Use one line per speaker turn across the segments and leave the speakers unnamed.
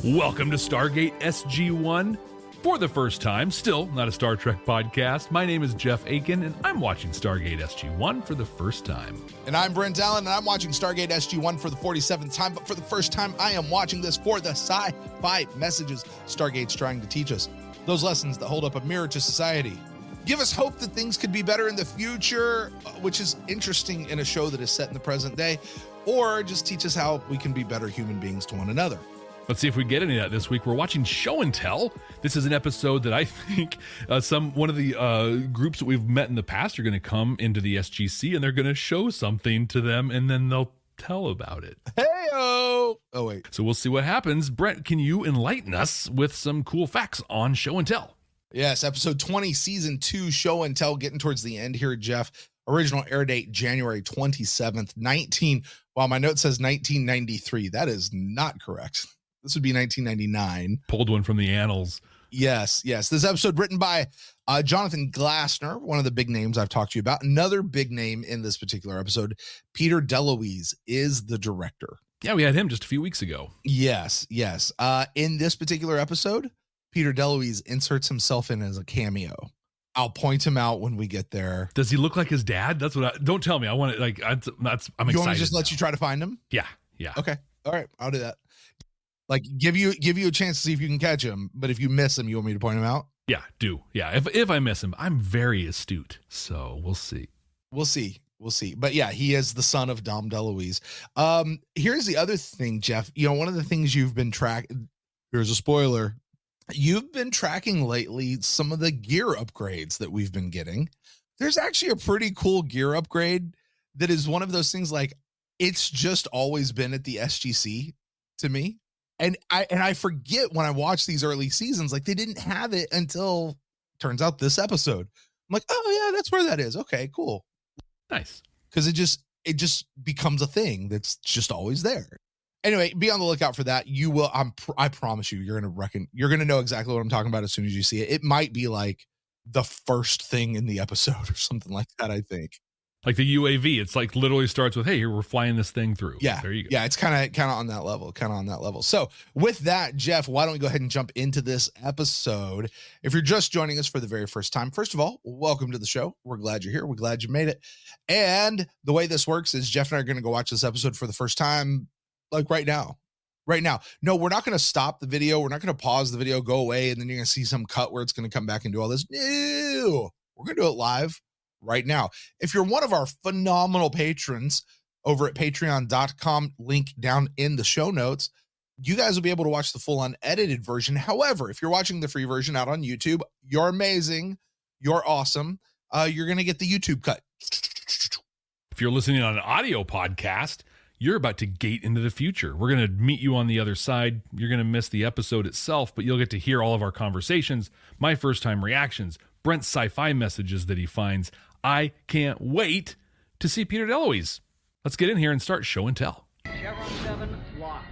Welcome to Stargate SG-1. For the first time, still not a Star Trek podcast, my name is Jeff Akin, and I'm watching Stargate SG-1 for the first time.
And I'm Brent Allen, and I'm watching Stargate SG-1 for the 47th time, but for the first time, I am watching this for the sci-fi messages Stargate's trying to teach us. Those lessons that hold up a mirror to society. Give us hope that things could be better in the future, which is interesting in a show that is set in the present day, or just teach us how we can be better human beings to one another.
Let's see if we get any of that this week. We're watching Show and Tell. This is an episode that I think one of the groups that we've met in the past are going to come into the SGC, and they're going to show something to them, and then they'll tell about it.
Hey-oh! Oh, wait.
So we'll see what happens. Brent, can you enlighten us with some cool facts on Show and Tell?
Yes, episode 20, season 2, Show and Tell, getting towards the end here, Jeff. Original air date, January 27th, Well, my note says 1993. That is not correct. This would be 1999.
Pulled one from the annals.
Yes. This episode written by Jonathan Glassner, one of the big names I've talked to you about. Another big name in this particular episode, Peter DeLuise is the director.
Yeah, we had him just a few weeks ago.
Yes. In this particular episode, Peter DeLuise inserts himself in as a cameo. I'll point him out when we get there.
Does he look like his dad? That's what don't tell me. I want it. I'm excited.
You want me to just let you try to find him?
Yeah.
Okay. All right. I'll do that. Like give you a chance to see if you can catch him, but if you miss him, you want me to point him out?
Yeah, do. Yeah, if I miss him, I'm very astute, so we'll see.
We'll see. But yeah, he is the son of Dom DeLuise. Here's the other thing, Jeff. You know, one of the things you've been tracking. Here's a spoiler. You've been tracking lately some of the gear upgrades that we've been getting. There's actually a pretty cool gear upgrade that is one of those things like it's just always been at the SGC to me. And I forget when I watch these early seasons, like they didn't have it until turns out this episode. I'm like, oh yeah, that's where that is. Okay, cool.
Nice.
Because it just becomes a thing that's just always there. Anyway, be on the lookout for that. You will. I promise you, you're gonna know exactly what I'm talking about as soon as you see it. It might be like the first thing in the episode or something like that. I think.
Like the UAV, it's like literally starts with, hey, here, we're flying this thing through.
Yeah.
There you go.
Yeah, it's kind of on that level. So with that, Jeff, why don't we go ahead and jump into this episode? If you're just joining us for the very first time, first of all, welcome to the show. We're glad you're here. We're glad you made it. And the way this works is Jeff and I are going to go watch this episode for the first time, like right now. No, we're not going to stop the video. We're not going to pause the video, go away, and then you're going to see some cut where it's going to come back and do all this. No, we're going to do it live right now. If you're one of our phenomenal patrons over at patreon.com, link down in the show notes, you guys will be able to watch the full unedited version. However, if you're watching the free version out on YouTube, you're amazing. You're awesome. You're going to get the YouTube cut.
If you're listening on an audio podcast, you're about to gate into the future. We're going to meet you on the other side. You're going to miss the episode itself, but you'll get to hear all of our conversations, my first time reactions, Brent's sci-fi messages that he finds. I can't wait to see Peter DeLuise. Let's get in here and start Show and Tell.
Chevron 7 locked.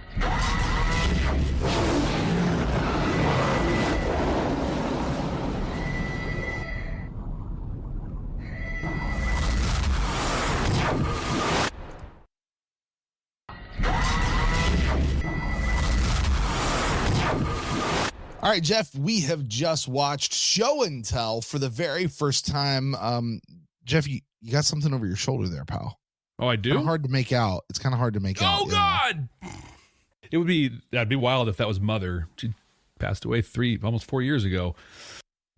All right, Jeff, we have just watched Show and Tell for the very first time. Jeff, you got something over your shoulder there, pal.
Oh, I do?
It's hard to make out. It's kind of hard to make out.
Oh, God! That'd be wild if that was Mother. She passed away almost 4 years ago.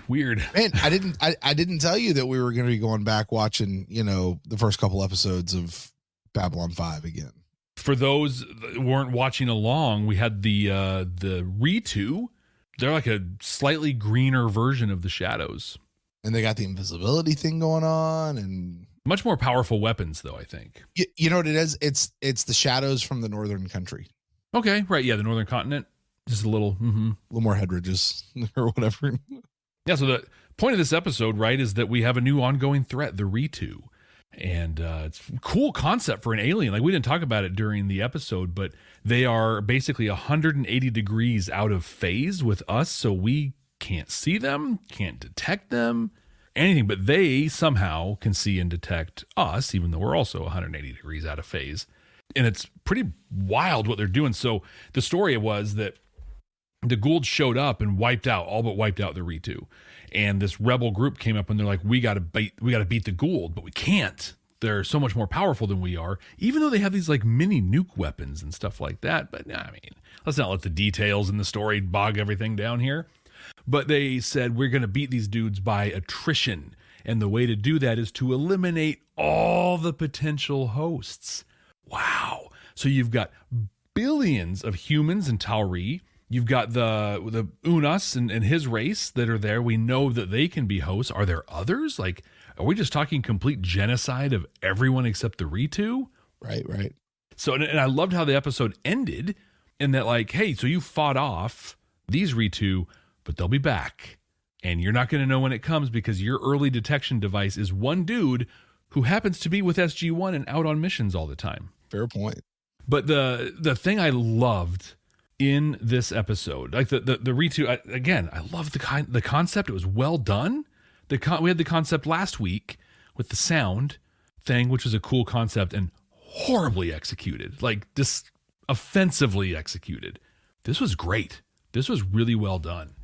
Weird.
Man, I didn't tell you that we were going to be going back watching, the first couple episodes of Babylon 5 again.
For those that weren't watching along, we had the Ritu. They're like a slightly greener version of the Shadows.
And they got the invisibility thing going on, and
much more powerful weapons, though, I think.
You know what it is? It's the Shadows from the northern country.
Okay, right. Yeah, the northern continent. Just a little
more head ridges or whatever.
Yeah, so the point of this episode, right, is that we have a new ongoing threat, the Ritu. And it's a cool concept for an alien. Like, we didn't talk about it during the episode, but they are basically 180 degrees out of phase with us, so we can't see them, can't detect them, anything, but they somehow can see and detect us, even though we're also 180 degrees out of phase. And it's pretty wild what they're doing. So the story was that the Gould showed up and all but wiped out the Ritu. And this rebel group came up and they're like, we got to beat the Gould, but we can't. They're so much more powerful than we are, even though they have these like mini nuke weapons and stuff like that. But I mean, let's not let the details in the story bog everything down here. But they said, we're going to beat these dudes by attrition. And the way to do that is to eliminate all the potential hosts. Wow. So you've got billions of humans in Tauri. You've got the Unas and his race that are there. We know that they can be hosts. Are there others? Like, are we just talking complete genocide of everyone except the Ritu?
Right.
So, and I loved how the episode ended in that, like, hey, so you fought off these Ritu, but they'll be back. And you're not going to know when it comes because your early detection device is one dude who happens to be with SG-1 and out on missions all the time.
Fair point.
But the thing I loved in this episode, like the Ritu, I love the concept. It was well done. We had the concept last week with the sound thing, which was a cool concept and horribly executed, like just offensively executed. This was great. This was really well done.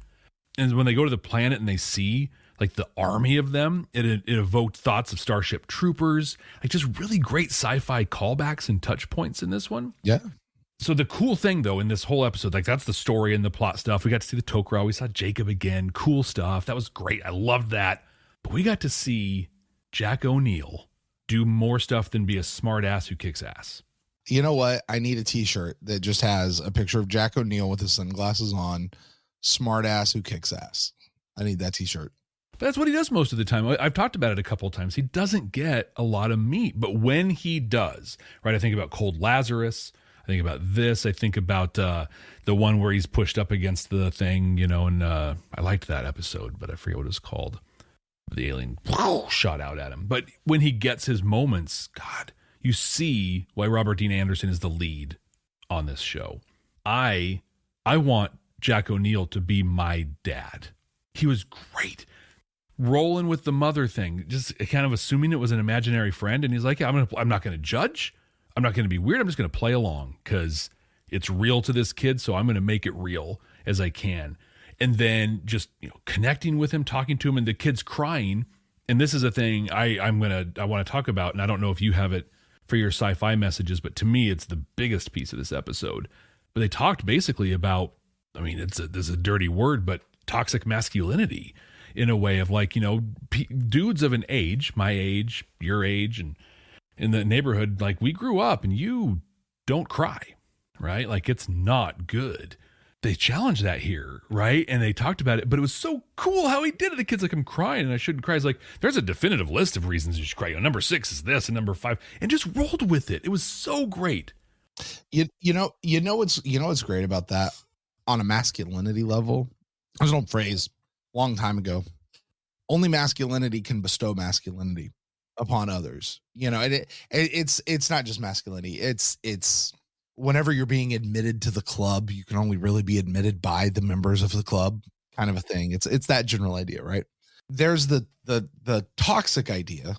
And when they go to the planet and they see like the army of them, it evoked thoughts of Starship Troopers, like just really great sci-fi callbacks and touch points in this one.
Yeah.
So the cool thing though in this whole episode, like that's the story and the plot stuff. We got to see the Tok'ra. We saw Jacob again. Cool stuff. That was great. I loved that. But we got to see Jack O'Neill do more stuff than be a smart ass who kicks ass.
You know what? I need a t-shirt that just has a picture of Jack O'Neill with his sunglasses on, smart ass who kicks ass. I need that t-shirt.
But that's what he does most of the time. I've talked about it a couple of times. He doesn't get a lot of meat, but when he does, right? I think about Cold Lazarus. I think about this. I think about the one where he's pushed up against the thing, you know, and I liked that episode, but I forget what it's called. The alien shot out at him. But when he gets his moments, God, you see why Robert Dean Anderson is the lead on this show. I want Jack O'Neill to be my dad. He was great. Rolling with the mother thing, just kind of assuming it was an imaginary friend. And he's like, yeah, I'm not going to judge. I'm not going to be weird. I'm just going to play along because it's real to this kid. So I'm going to make it real as I can. And then just, you know, connecting with him, talking to him, and the kid's crying. And this is a thing I want to talk about. And I don't know if you have it for your sci-fi messages, but to me, it's the biggest piece of this episode. But they talked basically about, I mean, this is a dirty word, but toxic masculinity in a way of like, you know, dudes of an age, my age, your age, and in the neighborhood, like we grew up and you don't cry, right? Like it's not good. They challenged that here, right? And they talked about it, but it was so cool how he did it. The kid's like, I'm crying and I shouldn't cry. He's like, there's a definitive list of reasons you should cry. You know, number 6 is this and number 5, and just rolled with it. It was so great.
You know what's great about that on a masculinity level? There's an old phrase long time ago. Only masculinity can bestow masculinity upon others. You know, and it's not just masculinity. It's whenever you're being admitted to the club, you can only really be admitted by the members of the club, kind of a thing. It's that general idea, right? There's the toxic idea,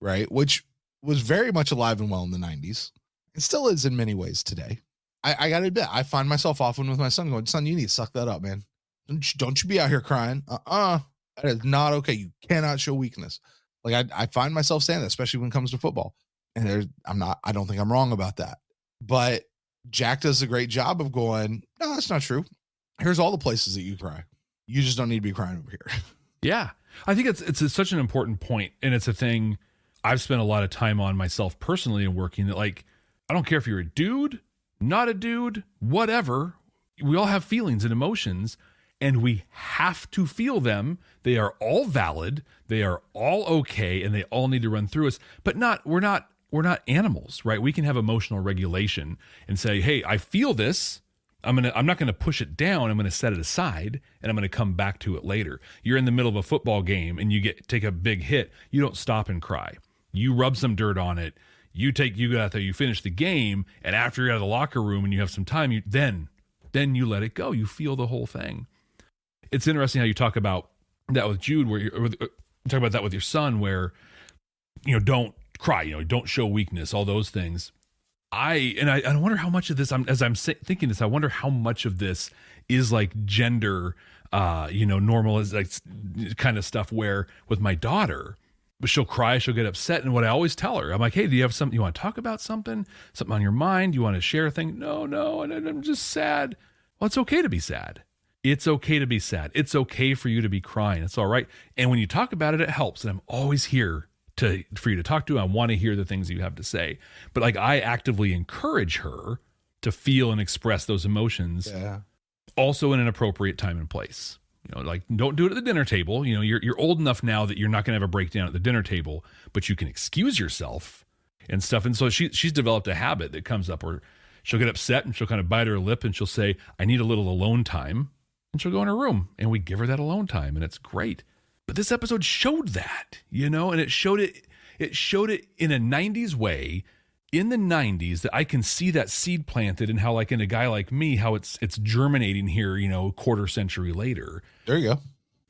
right? Which was very much alive and well in the 90s. It still is in many ways today. I gotta admit, I find myself often with my son going, son, you need to suck that up, man. Don't you be out here crying. That is not okay. You cannot show weakness. Like I find myself saying that, especially when it comes to football. And I don't think I'm wrong about that. But Jack does a great job of going, no, that's not true. Here's all the places that you cry. You just don't need to be crying over here.
Yeah. I think it's such an important point, and it's a thing I've spent a lot of time on myself personally and working that, like, I don't care if you're a dude, not a dude, whatever. We all have feelings and emotions, and we have to feel them. They are all valid. They are all okay, and they all need to run through us. But we're not animals, right? We can have emotional regulation and say, hey, I feel this. I'm not going to push it down. I'm going to set it aside, and I'm going to come back to it later. You're in the middle of a football game and you take a big hit. You don't stop and cry. You rub some dirt on it. You go out there, you finish the game, and after you're out of the locker room and you have some time, then you let it go. You feel the whole thing. It's interesting how you talk about that with Jude, where you talk about that with your son, where, you know, don't cry, you know, don't show weakness, all those things. I wonder how much of this, as I'm thinking this, I wonder how much of this is like gender, normal is like kind of stuff where with my daughter, she'll cry, she'll get upset. And what I always tell her, I'm like, hey, do you have something you want to talk about? Something on your mind? You want to share a thing? No. And I'm just sad. Well, it's okay to be sad. It's okay to be sad. It's okay for you to be crying. It's all right. And when you talk about it, it helps. And I'm always here for you to talk to. I want to hear the things you have to say. But like I actively encourage her to feel and express those emotions.
Yeah.
Also in an appropriate time and place. Like don't do it at the dinner table. You're old enough now that you're not going to have a breakdown at the dinner table, but you can excuse yourself and stuff. And so she's developed a habit that comes up where she'll get upset and she'll kind of bite her lip and she'll say, I need a little alone time. And she'll go in her room and we give her that alone time and it's great. But this episode showed that, and it showed it in a 90s way, in the 90s, that I can see that seed planted and how like in a guy like me, how it's germinating here, quarter century later.
There you go.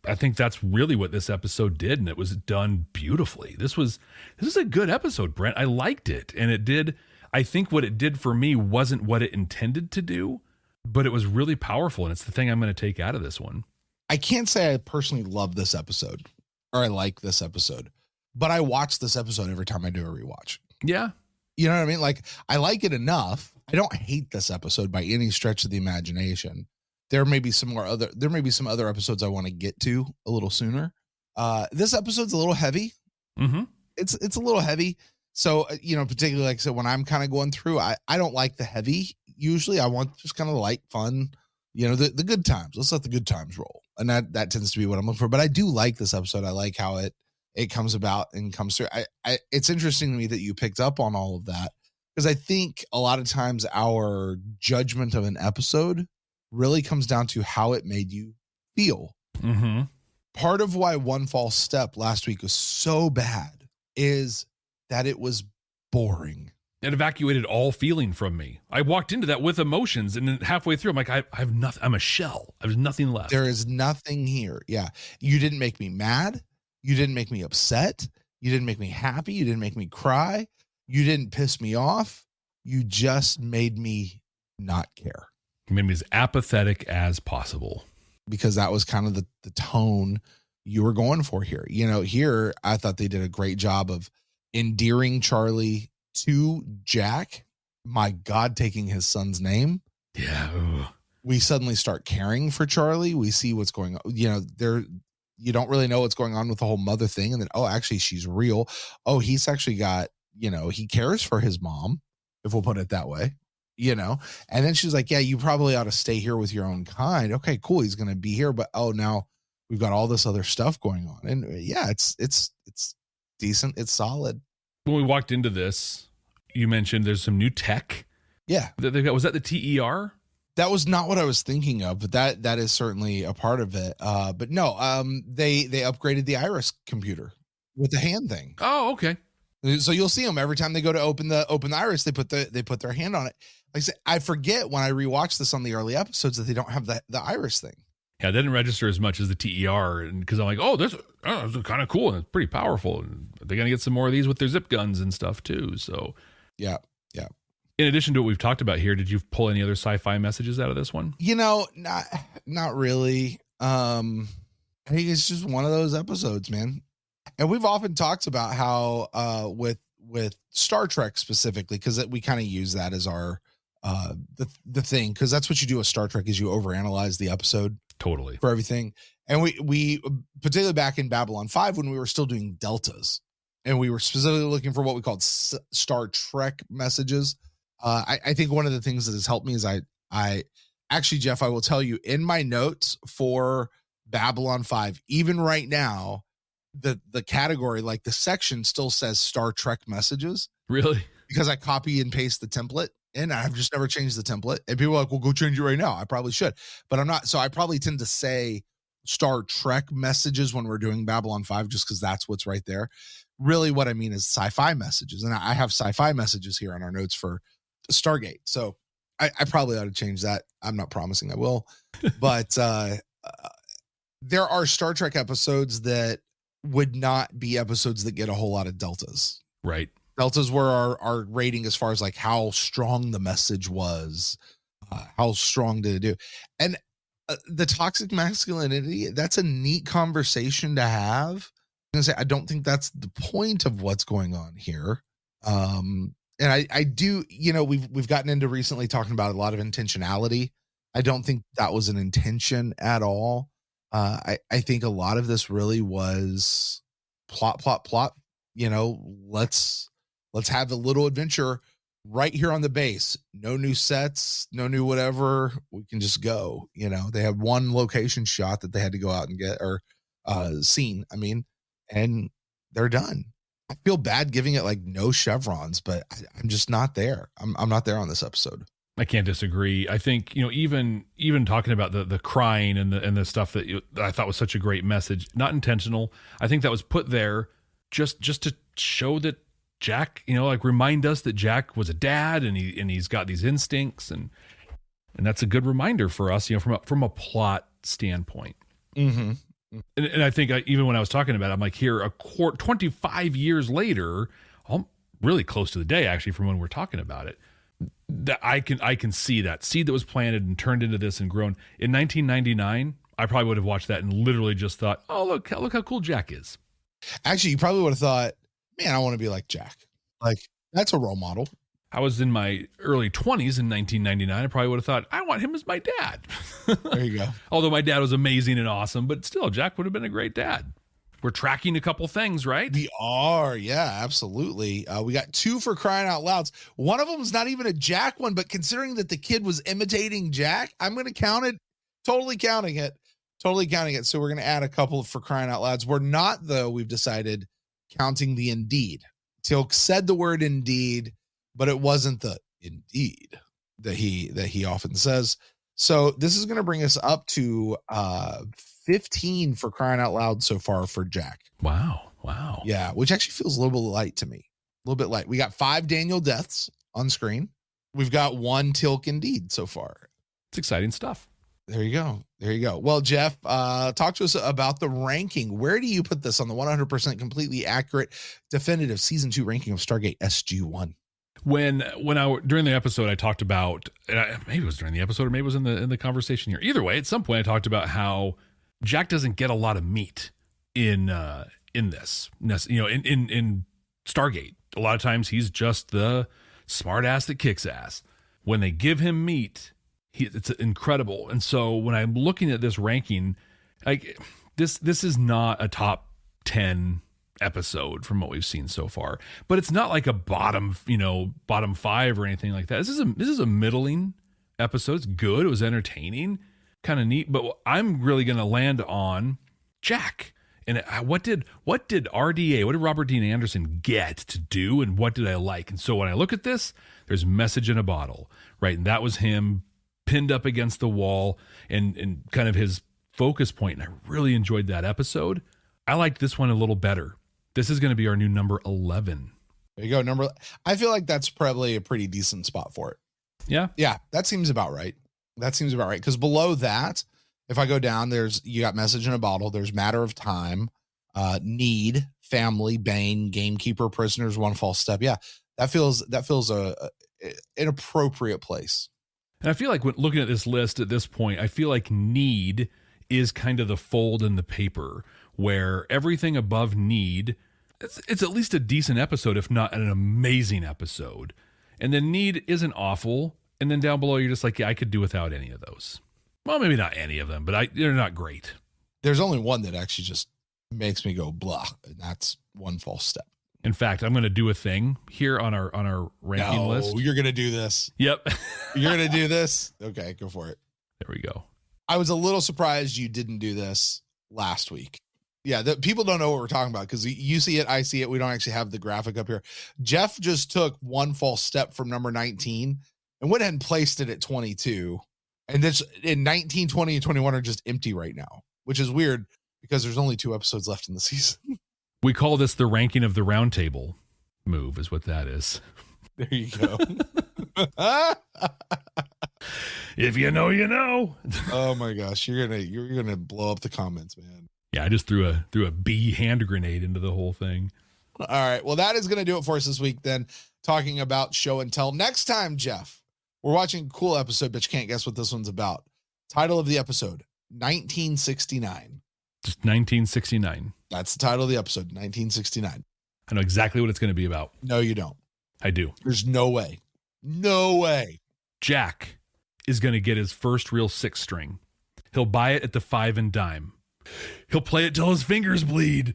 I think that's really what this episode did, and it was done beautifully. This is a good episode, Brent. I liked it, and I think what it did for me wasn't what it intended to do, but it was really powerful, and it's the thing I'm going to take out of this one.
I can't say I personally love this episode or I like this episode, but I watch this episode every time I do a rewatch.
Yeah.
You know what I mean? Like I like it enough. I don't hate this episode by any stretch of the imagination. There may be some other episodes I want to get to a little sooner. This episode's a little heavy.
Mm-hmm.
It's a little heavy. So, particularly like I said, when I'm kind of going through, I don't like the heavy. Usually I want just kind of light, fun, the good times. Let's let the good times roll. And that tends to be what I'm looking for. But I do like this episode. I like how it comes about and comes through. It's interesting to me that you picked up on all of that, because I think a lot of times our judgment of an episode really comes down to how it made you feel.
Mm-hmm.
Part of why One False Step last week was so bad is that it was boring.
It evacuated all feeling from me. I walked into that with emotions, and then halfway through, I'm like, I have nothing. I'm a shell. There's nothing left.
There is nothing here. Yeah. You didn't make me mad. You didn't make me upset. You didn't make me happy. You didn't make me cry. You didn't piss me off. You just made me not care.
You made me as apathetic as possible.
Because that was kind of the tone you were going for here. Here, I thought they did a great job of endearing Charlie to Jack. My God, taking his son's name.
Yeah. Ugh.
We suddenly start caring for Charlie. We see what's going on. You don't really know what's going on with the whole mother thing. And then, actually she's real. He's actually got, he cares for his mom, if we'll put it that way, and then she's like, yeah, you probably ought to stay here with your own kind. Okay, cool. He's going to be here. But, now we've got all this other stuff going on. And yeah, it's decent. It's solid.
When we walked into this, you mentioned there's some new tech.
Yeah.
That they've got. Was that the TER?
That was not what I was thinking of, but that is certainly a part of it. But no, they upgraded the Iris computer with the hand thing.
Oh, okay.
So you'll see them every time they go to open the Iris, they put their hand on it. Like I said, I forget when I rewatch this on the early episodes that they don't have the Iris thing.
Yeah, it didn't register as much as the TER, and because I'm like, this is kind of cool and it's pretty powerful. And they're gonna get some more of these with their zip guns and stuff too. So
yeah.
In addition to what we've talked about here, did you pull any other sci-fi messages out of this one?
Not really. I think it's just one of those episodes, man. And we've often talked about how with Star Trek specifically, because we kind of use that as our the thing, because that's what you do with Star Trek is you overanalyze the episode
totally
for everything. And we particularly back in Babylon 5 when we were still doing deltas, and we were specifically looking for what we called Star Trek messages. I think one of the things that has helped me is I actually, Jeff, I will tell you in my notes for Babylon 5, even right now, the category, like the section still says Star Trek messages.
Really?
Because I copy and paste the template and I've just never changed the template. And people are like, well, go change it right now. I probably should, but I'm not. So I probably tend to say Star Trek messages when we're doing Babylon 5, just because that's what's right there. Really what I mean is sci-fi messages. And I have sci-fi messages here on our notes for Stargate. So I probably ought to change that. I'm not promising I will, but there are Star Trek episodes that would not be episodes that get a whole lot of deltas.
Right.
Deltas were our rating as far as like how strong the message was. How strong did it do? And the toxic masculinity, that's a neat conversation to have. I'm gonna say, I don't think that's the point of what's going on here. And I do, we've gotten into recently talking about a lot of intentionality. I don't think that was an intention at all. I think a lot of this really was plot. Let's have a little adventure right here on the base. No new sets, no new whatever. We can just go. They had one location shot that they had to go out and get, or scene, and they're done. I feel bad giving it like no chevrons, but I'm just not there. I'm not there on this episode.
I can't disagree. I think, even talking about the crying and the stuff that I thought was such a great message, not intentional. I think that was put there just to show that Jack, remind us that Jack was a dad and he's got these instincts, and that's a good reminder for us, from a plot standpoint.
Mm-hmm.
And I think even when I was talking about it, I'm like, here, 25 years later, I'm really close to the day actually from when we're talking about it, that I can see that seed that was planted and turned into this and grown. In 1999, I probably would have watched that and literally just thought, oh, look how cool Jack is.
Actually, you probably would have thought, man, I want to be like Jack. Like, that's a role model.
I was in my early 20s in 1999. I probably would have thought, I want him as my dad.
There you go.
Although my dad was amazing and awesome, but still, Jack would have been a great dad. We're tracking a couple things, right?
We are. Yeah, absolutely. We got 2 for crying out louds. One of them is not even a Jack one, but considering that the kid was imitating Jack, I'm going to count it. Totally counting it. So we're going to add a couple for crying out louds. We're not, though, we've decided, counting the indeed. Teal'c said the word indeed, but it wasn't the indeed that he often says. So this is going to bring us up to 15 for crying out loud so far for Jack.
Wow.
Yeah, which actually feels a little bit light to me. A little bit light. We got 5 Daniel deaths on screen. We've got 1 Teal'c indeed so far.
It's exciting stuff.
There you go. Well, Jeff, talk to us about the ranking. Where do you put this on the 100% completely accurate, definitive season 2 ranking of Stargate SG-1?
When during the episode I talked about, maybe it was during the episode or maybe it was in the conversation here. Either way, at some point I talked about how Jack doesn't get a lot of meat in this, in Stargate. A lot of times he's just the smart ass that kicks ass. When they give him meat, it's incredible. And so when I'm looking at this ranking, like this is not a top 10 episode from what we've seen so far, but it's not like a bottom 5 or anything like that. This is a middling episode. It's good. It was entertaining, kind of neat, but I'm really going to land on Jack. And what did RDA, what did Robert Dean Anderson get to do, and what did I like? And so when I look at this, there's message in a bottle, right? And that was him pinned up against the wall and kind of his focus point. And I really enjoyed that episode. I liked this one a little better. This is going to be our new number 11.
There you go. I feel like that's probably a pretty decent spot for it.
Yeah.
Yeah. That seems about right. Because below that, if I go down, you got message in a bottle. There's matter of time, need, family, Bane, gamekeeper, prisoners, one false step. Yeah. That feels an appropriate place.
And I feel like when looking at this list at this point, I feel like need is kind of the fold in the paper where everything above need, it's at least a decent episode, if not an amazing episode. And then need isn't awful. And then down below, you're just like, yeah, I could do without any of those. Well, maybe not any of them, but they're not great.
There's only one that actually just makes me go blah, and that's one false step.
In fact, I'm going to do a thing here on our ranking list.
You're going to do this.
Yep.
You're going to do this? Okay, go for it.
There we go.
I was a little surprised you didn't do this last week. Yeah, people don't know what we're talking about because you see it, I see it. We don't actually have the graphic up here. Jeff just took one false step from number 19 and went ahead and placed it at 22. And this in 19, 20, and 21 are just empty right now, which is weird because there's only 2 episodes left in the season.
We call this the ranking of the round table move is what that is.
There you go.
If you know, you know.
Oh my gosh. You're going to blow up the comments, man.
Yeah. I just threw a bee hand grenade into the whole thing.
All right. Well, that is going to do it for us this week then, talking about show and tell. Next time, Jeff, we're watching a cool episode, but you can't guess what this one's about. Title of the episode, 1969.
Just 1969.
That's the title of the episode, 1969.
I know exactly what it's going to be about.
No, you don't.
I do.
There's no way. No way.
Jack is going to get his first real 6-string. He'll buy it at the 5 and dime. He'll play it till his fingers bleed.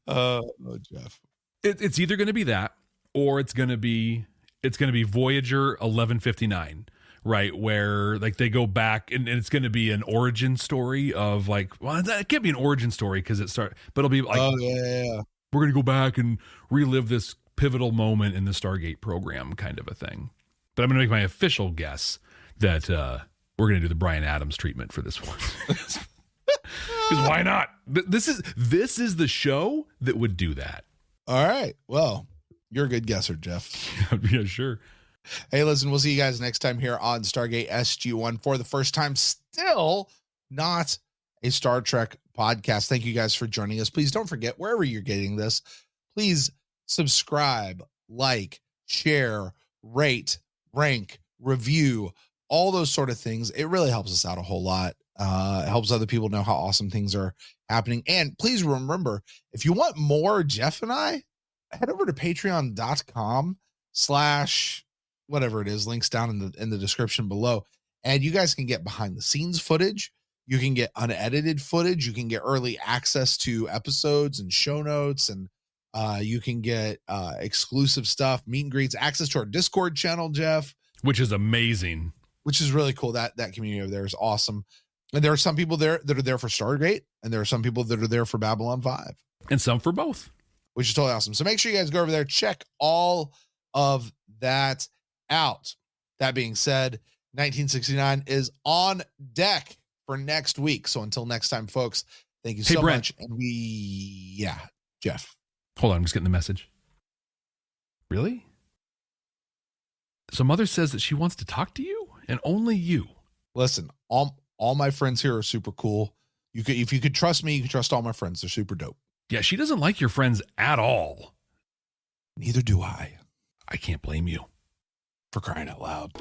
Oh, Jeff.
It's either going to be that, or it's going to be Voyager 1159, right? Where like they go back and it's going to be an origin story of like, well, that can't be an origin story because but it'll be like, we're going to go back and relive this pivotal moment in the Stargate program, kind of a thing. But I'm going to make my official guess that we're going to do the Bryan Adams treatment for this one. Because why not? This is the show that would do that.
All right. Well, you're a good guesser, Jeff.
Yeah, sure.
Hey, listen, we'll see you guys next time here on Stargate SG-1 for the first time. Still not a Star Trek podcast. Thank you guys for joining us. Please don't forget, wherever you're getting this, please subscribe, like, share, rate, rank, review, all those sort of things. It really helps us out a whole lot. It helps other people know how awesome things are happening. And please remember, if you want more Jeff and I, head over to patreon.com/whatever it is, links down in the description below. And you guys can get behind the scenes footage. You can get unedited footage. You can get early access to episodes and show notes. And you can get exclusive stuff, meet and greets, access to our Discord channel, Jeff.
Which is amazing. Which
is really cool. That community over there is awesome. And there are some people there that are there for Stargate, and there are some people that are there for Babylon 5.
And some for both.
Which is totally awesome. So make sure you guys go over there, check all of that out. That being said, 1969 is on deck for next week. So until next time, folks, thank you so much. And Jeff.
Hold on, I'm just getting the message. Really? So Mother says that she wants to talk to you and only you.
Listen, all my friends here are super cool. If you could trust me, you can trust all my friends. They're super dope.
Yeah, she doesn't like your friends at all.
Neither do I.
I can't blame you.
For crying out loud.